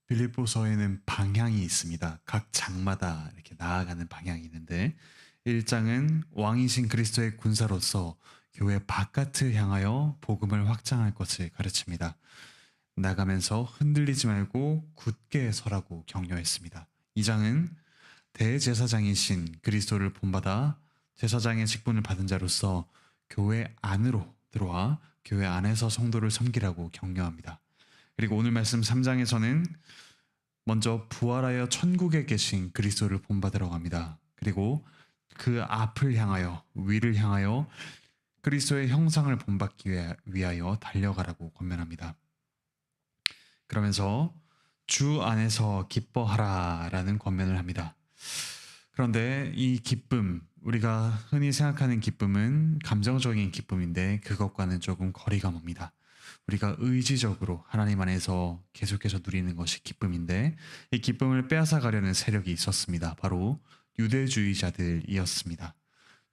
빌립보서에는 방향이 있습니다. 각 장마다 이렇게 나아가는 방향이 있는데 1장은 왕이신 그리스도의 군사로서 교회 바깥을 향하여 복음을 확장할 것을 가르칩니다. 나가면서 흔들리지 말고 굳게 서라고 격려했습니다. 2장은 대제사장이신 그리스도를 본받아 제사장의 직분을 받은 자로서 교회 안으로 들어와 교회 안에서 성도를 섬기라고 격려합니다. 그리고 오늘 말씀 3장에서는 먼저 부활하여 천국에 계신 그리스도를 본받으러 갑니다. 그리고 그 앞을 향하여 위를 향하여 그리스도의 형상을 본받기 위하여 달려가라고 권면합니다. 그러면서 주 안에서 기뻐하라 라는 권면을 합니다. 그런데 이 기쁨, 우리가 흔히 생각하는 기쁨은 감정적인 기쁨인데 그것과는 조금 거리가 멉니다. 우리가 의지적으로 하나님 안에서 계속해서 누리는 것이 기쁨인데 이 기쁨을 빼앗아 가려는 세력이 있었습니다. 바로 유대주의자들이었습니다.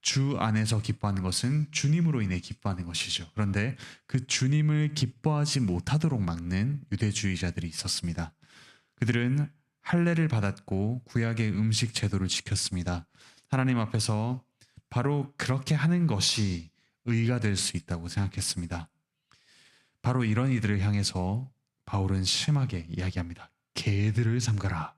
주 안에서 기뻐하는 것은 주님으로 인해 기뻐하는 것이죠. 그런데 그 주님을 기뻐하지 못하도록 막는 유대주의자들이 있었습니다. 그들은 할례를 받았고 구약의 음식 제도를 지켰습니다. 하나님 앞에서 바로 그렇게 하는 것이 의가 될 수 있다고 생각했습니다. 바로 이런 이들을 향해서 바울은 심하게 이야기합니다. 개들을 삼가라.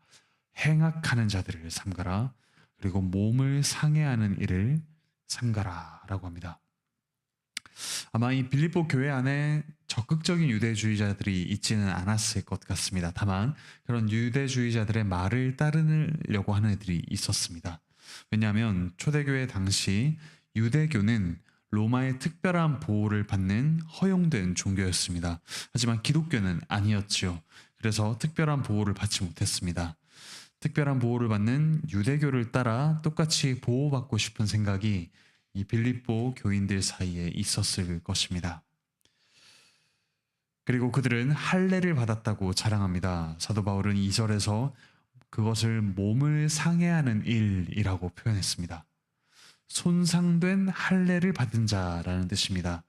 행악하는 자들을 삼가라. 그리고 몸을 상해하는 일을 삼가라 라고 합니다. 아마 이 빌립보 교회 안에 적극적인 유대주의자들이 있지는 않았을 것 같습니다. 다만 그런 유대주의자들의 말을 따르려고 하는 애들이 있었습니다. 왜냐하면 초대교회 당시 유대교는 로마의 특별한 보호를 받는 허용된 종교였습니다. 하지만 기독교는 아니었죠. 그래서 특별한 보호를 받지 못했습니다. 특별한 보호를 받는 유대교를 따라 똑같이 보호받고 싶은 생각이 이 빌립보 교인들 사이에 있었을 것입니다. 그리고 그들은 할례를 받았다고 자랑합니다. 사도 바울은 2절에서 그것을 몸을 상해하는 일이라고 표현했습니다. 손상된 할례를 받은 자라는 뜻입니다.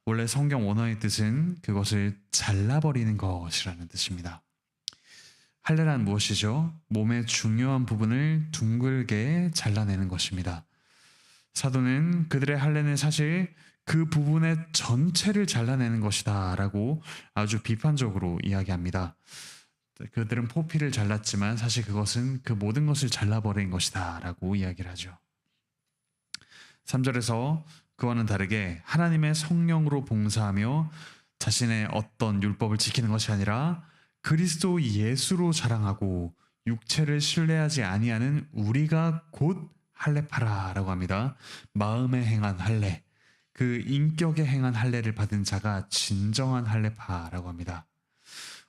원래 성경 원어의 뜻은 그것을 잘라버리는 것이라는 뜻입니다. 할례란 무엇이죠? 몸의 중요한 부분을 둥글게 잘라내는 것입니다. 사도는 그들의 할례는 사실 그 부분의 전체를 잘라내는 것이다 라고 아주 비판적으로 이야기합니다. 그들은 포피를 잘랐지만 사실 그것은 그 모든 것을 잘라버린 것이다 라고 이야기를 하죠. 3절에서 그와는 다르게 하나님의 성령으로 봉사하며 자신의 어떤 율법을 지키는 것이 아니라 그리스도 예수로 자랑하고 육체를 신뢰하지 아니하는 우리가 곧 할례파라라고 합니다. 마음에 행한 할례, 그 인격에 행한 할례를 받은 자가 진정한 할례파라고 합니다.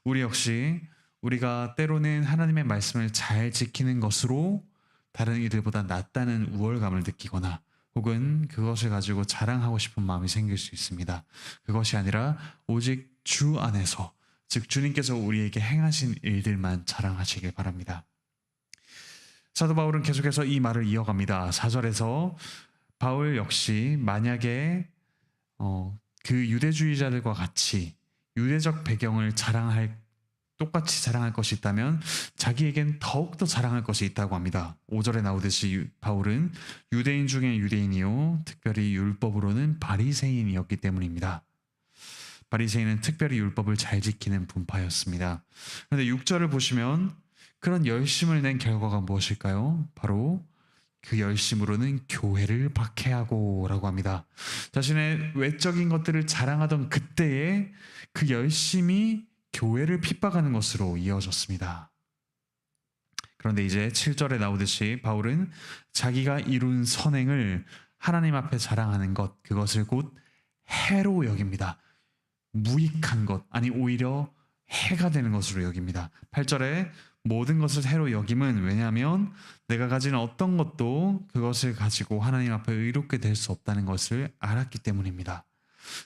우리 역시 우리가 때로는 하나님의 말씀을 잘 지키는 것으로 다른 이들보다 낫다는 우월감을 느끼거나 혹은 그것을 가지고 자랑하고 싶은 마음이 생길 수 있습니다. 그것이 아니라 오직 주 안에서, 즉 주님께서 우리에게 행하신 일들만 자랑하시길 바랍니다. 사도 바울은 계속해서 이 말을 이어갑니다. 4절에서 바울 역시 만약에 그 유대주의자들과 같이 유대적 배경을 똑같이 자랑할 것이 있다면 자기에겐 더욱더 자랑할 것이 있다고 합니다. 5절에 나오듯이 바울은 유대인 중에 유대인이요 특별히 율법으로는 바리새인이었기 때문입니다. 바리새인은 특별히 율법을 잘 지키는 분파였습니다. 그런데 6절을 보시면 그런 열심을 낸 결과가 무엇일까요? 바로 그 열심으로는 교회를 박해하고 라고 합니다. 자신의 외적인 것들을 자랑하던 그때에 그 열심이 교회를 핍박하는 것으로 이어졌습니다. 그런데 이제 7절에 나오듯이 바울은 자기가 이룬 선행을 하나님 앞에 자랑하는 것, 그것을 곧 해로 여깁니다. 무익한 것, 아니 오히려 해가 되는 것으로 여깁니다. 8절에 모든 것을 해로 여김은 왜냐하면 내가 가진 어떤 것도 그것을 가지고 하나님 앞에 의롭게 될 수 없다는 것을 알았기 때문입니다.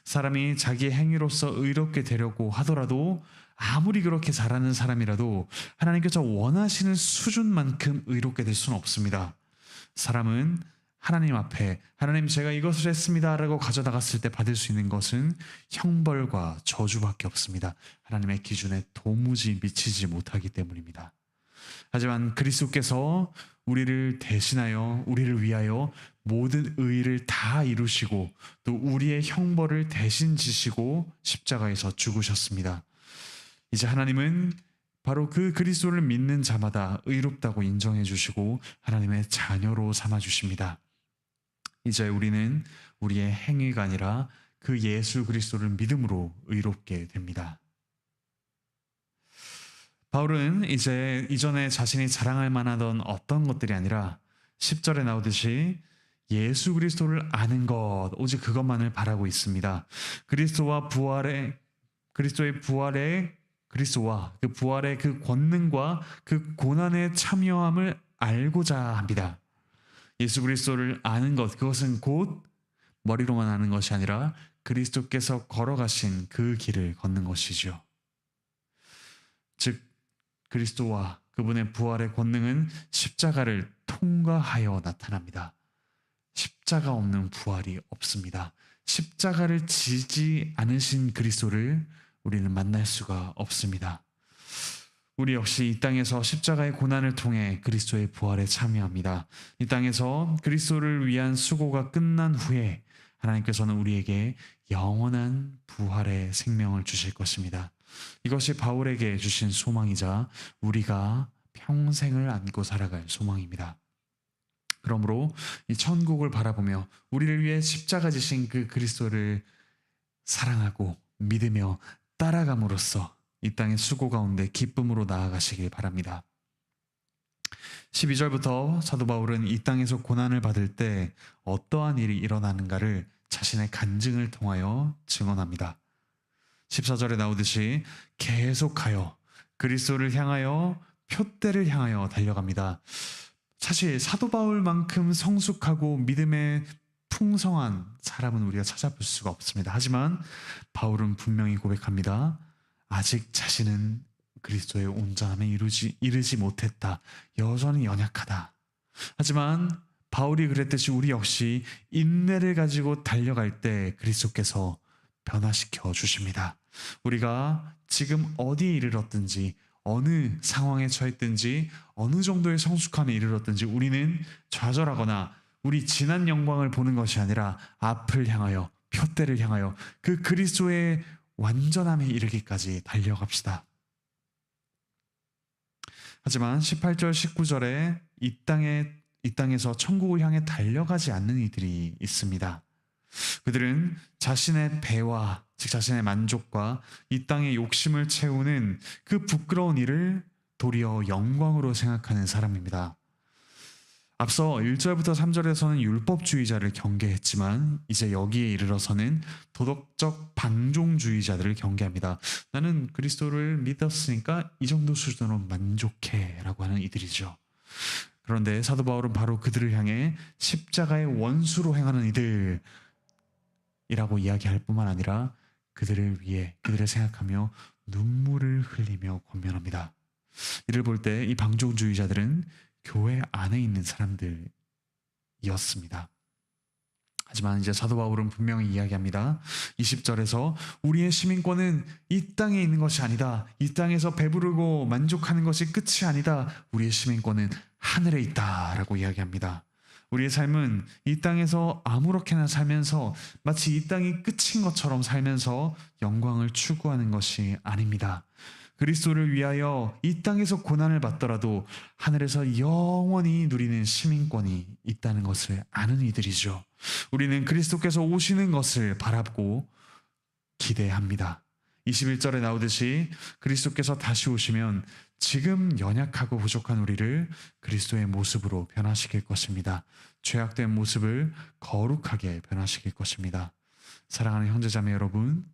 사람이 자기의 행위로서 의롭게 되려고 하더라도 아무리 그렇게 잘하는 사람이라도 하나님께서 원하시는 수준만큼 의롭게 될 수는 없습니다. 사람은 하나님 앞에 하나님 제가 이것을 했습니다라고 가져나갔을 때 받을 수 있는 것은 형벌과 저주밖에 없습니다. 하나님의 기준에 도무지 미치지 못하기 때문입니다. 하지만 그리스도께서 우리를 대신하여 우리를 위하여 모든 의를 다 이루시고 또 우리의 형벌을 대신 지시고 십자가에서 죽으셨습니다. 이제 하나님은 바로 그 그리스도를 믿는 자마다 의롭다고 인정해 주시고 하나님의 자녀로 삼아 주십니다. 이제 우리는 우리의 행위가 아니라 그 예수 그리스도를 믿음으로 의롭게 됩니다. 바울은 이제 이전에 자신이 자랑할 만하던 어떤 것들이 아니라 10절에 나오듯이 예수 그리스도를 아는 것, 오직 그것만을 바라고 있습니다. 그리스도의 부활의 그리스도와 그 부활의 그 권능과 그 고난의 참여함을 알고자 합니다. 예수 그리스도를 아는 것, 그것은 곧 머리로만 아는 것이 아니라 그리스도께서 걸어가신 그 길을 걷는 것이죠. 즉 그리스도와 그분의 부활의 권능은 십자가를 통과하여 나타납니다. 십자가 없는 부활이 없습니다. 십자가를 지지 않으신 그리스도를 우리는 만날 수가 없습니다. 우리 역시 이 땅에서 십자가의 고난을 통해 그리스도의 부활에 참여합니다. 이 땅에서 그리스도를 위한 수고가 끝난 후에 하나님께서는 우리에게 영원한 부활의 생명을 주실 것입니다. 이것이 바울에게 주신 소망이자 우리가 평생을 안고 살아갈 소망입니다. 그러므로 이 천국을 바라보며 우리를 위해 십자가 지신 그 그리스도를 사랑하고 믿으며 따라감으로써 이 땅의 수고 가운데 기쁨으로 나아가시길 바랍니다. 12절부터 사도 바울은 이 땅에서 고난을 받을 때 어떠한 일이 일어나는가를 자신의 간증을 통하여 증언합니다. 14절에 나오듯이 계속하여 그리스도를 향하여 표대를 향하여 달려갑니다. 사실 사도 바울만큼 성숙하고 믿음에 풍성한 사람은 우리가 찾아볼 수가 없습니다. 하지만 바울은 분명히 고백합니다. 아직 자신은 그리스도의 온전함에 이르지 못했다. 여전히 연약하다. 하지만 바울이 그랬듯이 우리 역시 인내를 가지고 달려갈 때 그리스도께서 변화시켜 주십니다. 우리가 지금 어디에 이르렀든지 어느 상황에 처했든지 어느 정도의 성숙함에 이르렀든지 우리는 좌절하거나 우리 지난 영광을 보는 것이 아니라 앞을 향하여 표대를 향하여 그 그리스도의 완전함에 이르기까지 달려갑시다. 하지만 18절 19절에 이 땅에서 천국을 향해 달려가지 않는 이들이 있습니다. 그들은 자신의 배와 즉 자신의 만족과 이 땅의 욕심을 채우는 그 부끄러운 일을 도리어 영광으로 생각하는 사람입니다. 앞서 1절부터 3절에서는 율법주의자를 경계했지만 이제 여기에 이르러서는 도덕적 방종주의자들을 경계합니다. 나는 그리스도를 믿었으니까 이 정도 수준으로 만족해 라고 하는 이들이죠. 그런데 사도 바울은 바로 그들을 향해 십자가의 원수로 행하는 이들이라고 이야기할 뿐만 아니라 그들을 위해 그들을 생각하며 눈물을 흘리며 권면합니다. 이를 볼 때 이 방종주의자들은 교회 안에 있는 사람들이었습니다. 하지만 이제 사도 바울은 분명히 이야기합니다. 20절에서 우리의 시민권은 이 땅에 있는 것이 아니다. 이 땅에서 배부르고 만족하는 것이 끝이 아니다. 우리의 시민권은 하늘에 있다 라고 이야기합니다. 우리의 삶은 이 땅에서 아무렇게나 살면서 마치 이 땅이 끝인 것처럼 살면서 영광을 추구하는 것이 아닙니다. 그리스도를 위하여 이 땅에서 고난을 받더라도 하늘에서 영원히 누리는 시민권이 있다는 것을 아는 이들이죠. 우리는 그리스도께서 오시는 것을 바라보고 기대합니다. 21절에 나오듯이 그리스도께서 다시 오시면 지금 연약하고 부족한 우리를 그리스도의 모습으로 변화시킬 것입니다. 죄악된 모습을 거룩하게 변화시킬 것입니다. 사랑하는 형제자매 여러분,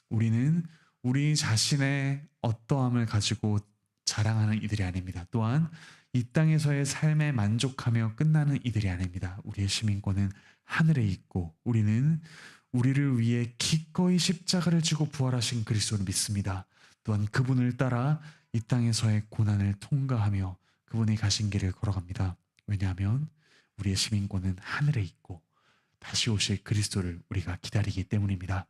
우리는 우리 자신의 어떠함을 가지고 자랑하는 이들이 아닙니다. 또한 이 땅에서의 삶에 만족하며 끝나는 이들이 아닙니다. 우리의 시민권은 하늘에 있고 우리는 우리를 위해 기꺼이 십자가를 지고 부활하신 그리스도를 믿습니다. 또한 그분을 따라 이 땅에서의 고난을 통과하며 그분이 가신 길을 걸어갑니다. 왜냐하면 우리의 시민권은 하늘에 있고 다시 오실 그리스도를 우리가 기다리기 때문입니다.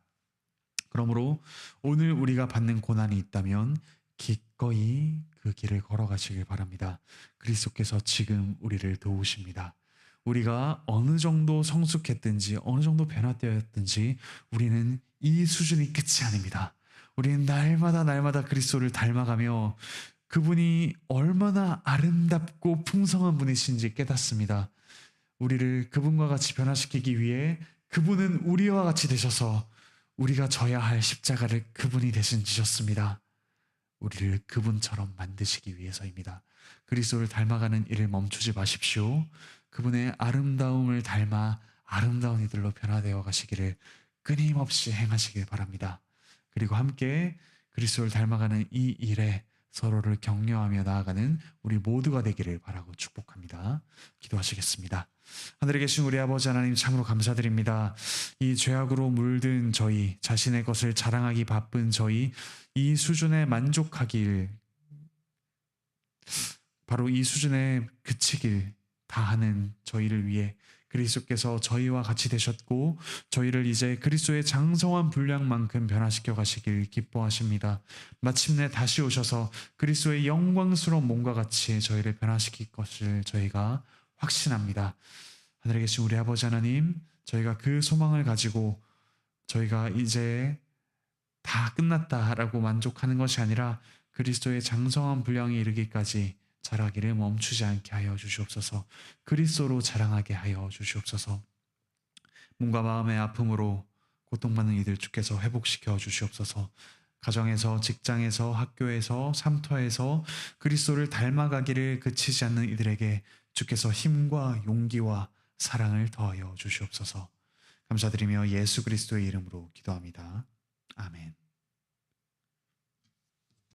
그러므로 오늘 우리가 받는 고난이 있다면 기꺼이 그 길을 걸어가시길 바랍니다. 그리스도께서 지금 우리를 도우십니다. 우리가 어느 정도 성숙했든지 어느 정도 변화되었든지 우리는 이 수준이 끝이 아닙니다. 우리는 날마다 그리스도를 닮아가며 그분이 얼마나 아름답고 풍성한 분이신지 깨닫습니다. 우리를 그분과 같이 변화시키기 위해 그분은 우리와 같이 되셔서 우리가 져야 할 십자가를 그분이 대신 지셨습니다. 우리를 그분처럼 만드시기 위해서입니다. 그리스도를 닮아가는 일을 멈추지 마십시오. 그분의 아름다움을 닮아 아름다운 이들로 변화되어 가시기를 끊임없이 행하시길 바랍니다. 그리고 함께 그리스도를 닮아가는 이 일에 서로를 격려하며 나아가는 우리 모두가 되기를 바라고 축복합니다. 기도하시겠습니다. 하늘에 계신 우리 아버지 하나님 참으로 감사드립니다. 이 죄악으로 물든 저희, 자신의 것을 자랑하기 바쁜 저희, 이 수준에 만족하길, 바로 이 수준에 그치길 다하는 저희를 위해 그리스도께서 저희와 같이 되셨고 저희를 이제 그리스도의 장성한 분량만큼 변화시켜 가시길 기뻐하십니다. 마침내 다시 오셔서 그리스도의 영광스러운 몸과 같이 저희를 변화시킬 것을 저희가 확신합니다. 하늘에 계신 우리 아버지 하나님, 저희가 그 소망을 가지고 저희가 이제 다 끝났다라고 만족하는 것이 아니라 그리스도의 장성한 분량에 이르기까지 자라기를 멈추지 않게 하여 주시옵소서. 그리스도로 자랑하게 하여 주시옵소서. 몸과 마음의 아픔으로 고통받는 이들 주께서 회복시켜 주시옵소서. 가정에서, 직장에서, 학교에서, 삶터에서 그리스도를 닮아가기를 그치지 않는 이들에게 주께서 힘과 용기와 사랑을 더하여 주시옵소서. 감사드리며 예수 그리스도의 이름으로 기도합니다. 아멘.